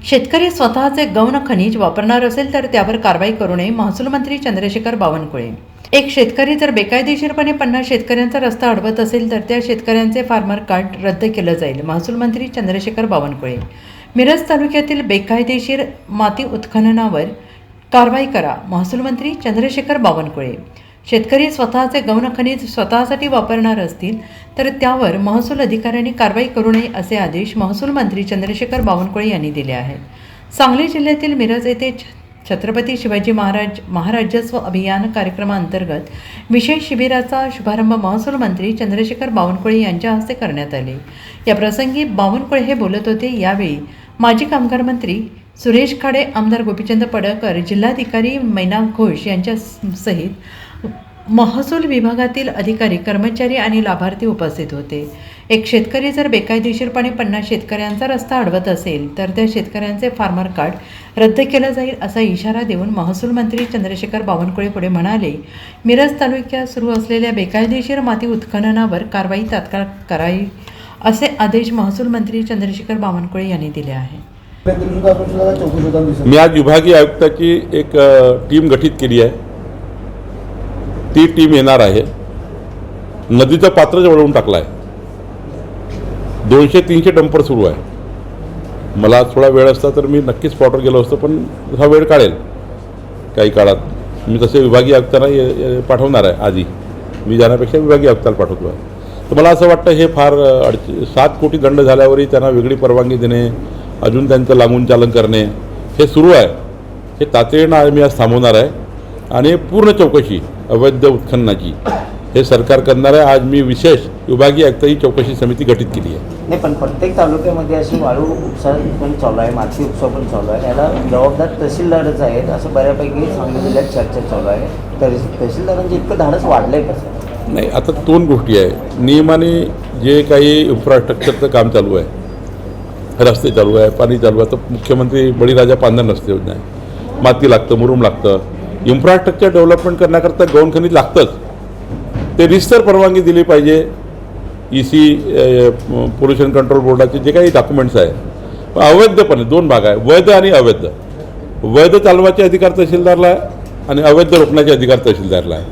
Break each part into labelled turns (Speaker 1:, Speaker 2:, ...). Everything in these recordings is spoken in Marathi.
Speaker 1: शेतकरी स्वतःचे गौण खनिज वापरणार असेल तर त्यावर कारवाई करू नये, महसूल मंत्री चंद्रशेखर बावनकुळे. एक शेतकरी जर बेकायदेशीरपणे 50 शेतकऱ्यांचा रस्ता अडवत असेल तर त्या शेतकऱ्यांचे फार्मर कार्ड रद्द केलं जाईल, महसूल मंत्री चंद्रशेखर बावनकुळे. मिरज तालुक्यातील बेकायदेशीर माती उत्खननावर कारवाई करा, महसूल मंत्री चंद्रशेखर बावनकुळे. शेतकरी स्वतःचे गौण खनिज स्वतःसाठी वापरणार असतील तर त्यावर महसूल अधिकाऱ्यांनी कारवाई करू नये असे आदेश महसूल मंत्री चंद्रशेखर बावनकुळे यांनी दिले आहेत. सांगली जिल्ह्यातील मिरज येथे छत्रपती शिवाजी महाराजस्व अभियान कार्यक्रमाअंतर्गत विशेष शिबिराचा शुभारंभ महसूल मंत्री चंद्रशेखर बावनकुळे यांच्या हस्ते करण्यात आले. या प्रसंगी बावनकुळे हे बोलत होते. यावेळी माजी कामगार मंत्री सुरेश खाडे, आमदार गोपीचंद पडळकर, जिल्हाधिकारी मैना घोष यांच्या सहित महसूल विभागातील अधिकारी, कर्मचारी आणि लाभार्थी उपस्थित होते. एक शेतकरी जर बेकायदेशीरपणे 50 शेतकऱ्यांचा रस्ता अडवत असेल तर त्या शेतकऱ्यांचे फार्मर कार्ड रद्द केलं जाईल असा इशारा देऊन महसूल मंत्री चंद्रशेखर बावनकुळे पुढे म्हणाले, मिरज तालुक्यात सुरू असलेल्या बेकायदेशीर माती उत्खननावर कारवाई तात्काळ करावी असे आदेश महसूल मंत्री चंद्रशेखर बावनकुळे यांनी दिले आहे.
Speaker 2: मी आज विभागीय आयुक्ताची एक टीम गठीत केली आहे. ती टीम येणार आहे. नदीचं पात्र वळवून टाकलं आहे. 200-300 डंपर सुरू आहे. मला थोडा वेळ असता तर मी नक्कीच स्पॉटवर गेलो असतो, पण हा वेळ काढेल काही काळात. मी तसे विभागीय आयुक्तांना पाठवणार आहे. आधी मी जाण्यापेक्षा विभागीय आयुक्ताला पाठवतो आहे. तर मला असं वाटतं हे फार 7 कोटी दंड झाल्यावरही त्यांना वेगळी परवानगी देणे, अजून त्यांचं लागून चालन करणे हे सुरू आहे. हे तातडीनं मी आज थांबवणार आहे आणि पूर्ण चौकशी अवैध उत्खननाची हे सरकार करणार आहे. आज मी विशेष विभागीय आयुक्त ही चौकशी समिती गठीत केली आहे.
Speaker 3: नाही, पण प्रत्येक तालुक्यामध्ये अशी वाळू उपसा पण चालू आहे, माती उपसा पण चालू आहे. याला जबाबदार तहसीलदारच आहेत असं बऱ्यापैकी सांगली जिल्ह्यात चर्चा चालू आहे. तर तहसीलदारांचं इतकं धाडस वाढलं आहे कसं?
Speaker 2: नाही, आता 2 गोष्टी आहे. नियमाने जे काही इन्फ्रास्ट्रक्चरचं काम चालू आहे, रस्ते चालू आहे, पाणी चालू आहे. तर मुख्यमंत्री बळीराजा पांढर रस्ते योजना आहे. माती लागतं, मुरुम लागतं. इन्फ्रास्ट्रक्चर डेव्हलपमेंट करण्याकरता गौण खनिज लागतंच. ते रिस्तर परवानगी दिली पाहिजे. EC पोल्युशन कंट्रोल बोर्डाचे जे काही डॉक्युमेंट्स आहे, अवैधपणे 2 भाग आहे, वैध आणि अवैध. वैध चालवाचे अधिकार तहसीलदारला आहे आणि अवैध रोखण्याचे अधिकार तहसीलदारला आहे.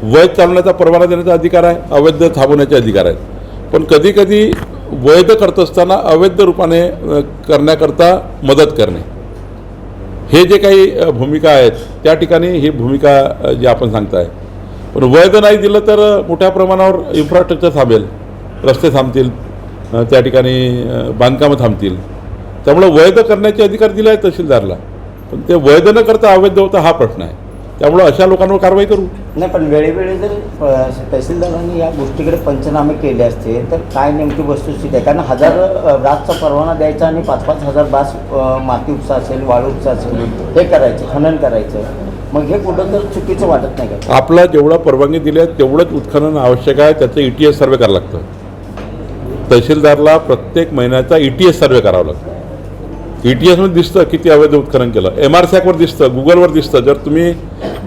Speaker 2: वैध चालवण्याचा परवाना देण्याचा अधिकार आहे, अवैध थांबवण्याचे अधिकार आहेत. पण कधीकधी वैध करत असताना अवैध रूपाने करण्याकरता मदत करणे हे जे काही भूमिका आहेत त्या ठिकाणी ही भूमिका जी आपण सांगताय. पण वैध नाही दिलं तर मोठ्या प्रमाणावर इन्फ्रास्ट्रक्चर थांबेल, रस्ते थांबतील, त्या ठिकाणी बांधकामं थांबतील. त्यामुळं वैध करण्याचे अधिकार दिले आहेत तहसीलदारला, पण ते वैध न करता अवैध होता हा प्रश्न आहे. त्यामुळं अशा लोकांवर कारवाई करू.
Speaker 3: नाही, पण वेळोवेळी जर तहसीलदारांनी या गोष्टीकडे पंचनामे केले असते तर काय नेमकी वस्तुस्थिती आहे? कारण 1000 ब्रासचा परवाना द्यायचा आणि 5-5 हजार ब्रास माती उपसा असेल, वाळू उपसा असेल हे करायचं, खनन करायचं. मग हे कुठं तर चुकीचं वाटत नाही का?
Speaker 2: आपला जेवढा परवानगी दिली आहे तेवढंच उत्खनन आवश्यक आहे. त्याचं ETS सर्वे करावं लागतं. तहसीलदारला प्रत्येक महिन्याचा ETS सर्वे करावा लागतो. ETSमध्ये दिसतं किती अवैध उत्खनन केलं. MRSACवर दिसतं, गुगलवर दिसतं. जर तुम्ही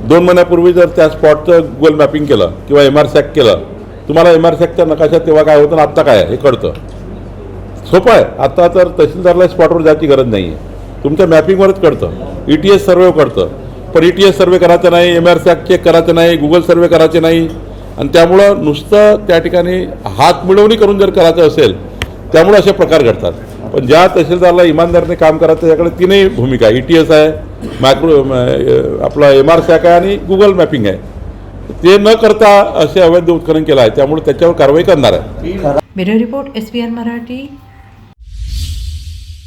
Speaker 2: 2 महिन्यापूर्वी जर त्या स्पॉटचं गुगल मॅपिंग केलं किंवा MRSAC केलं, तुम्हाला MRSACच्या नकाशात तेव्हा काय होतं आणि आत्ता काय आहे हे कळतं. सोपं आहे. आता तर तहसीलदारला स्पॉटवर जायची गरज नाही आहे. तुमच्या मॅपिंगवरच कळतं, ETS सर्वे कळतं. पण ETS सर्वे करायचं नाही, MRSAC चेक करायचं नाही, गुगल सर्वे करायचे नाही. आणि त्यामुळं नुसतं त्या ठिकाणी हात मिळवणी करून जर करायचं असेल त्यामुळे असे प्रकार घडतात. पण ज्या तहसीलदारला इमानदारीने काम करायचं त्याच्याकडे 3ही भूमिका आहे. ETS आहे, आपला MRSAC आहे आणि गुगल मॅपिंग आहे. ते न करता असे अवैध उत्खनन केलं आहे. त्यामुळे त्याच्यावर कारवाई करणार आहे.
Speaker 1: Bureau report SBN Marathi.